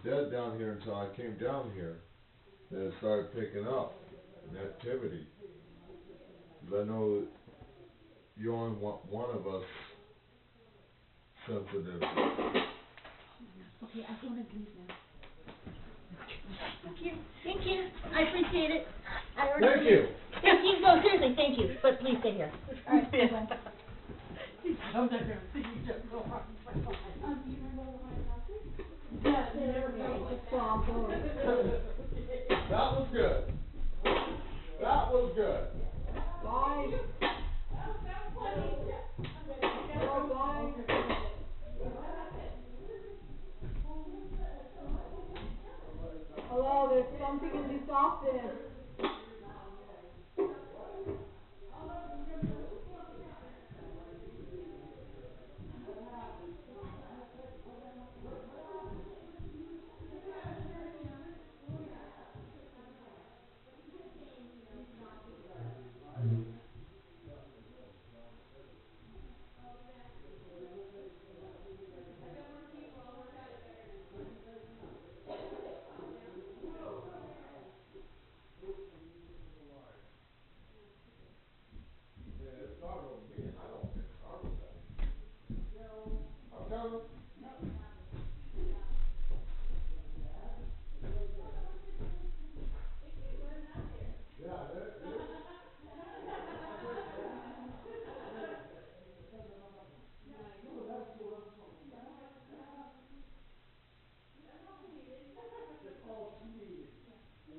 dead down here until I came down here. Then it started picking up in activity. 'Cause I know you only want one of us sensitive. Okay, I think I'm gonna leave now. Thank you, thank you, I appreciate it. I already. Thank you. Thank you, no, seriously, thank you, but please stay here. All right, bye. He's so down there, so you just go on. Do you remember all the haunted houses? Yeah, you never know. That was good. That was good.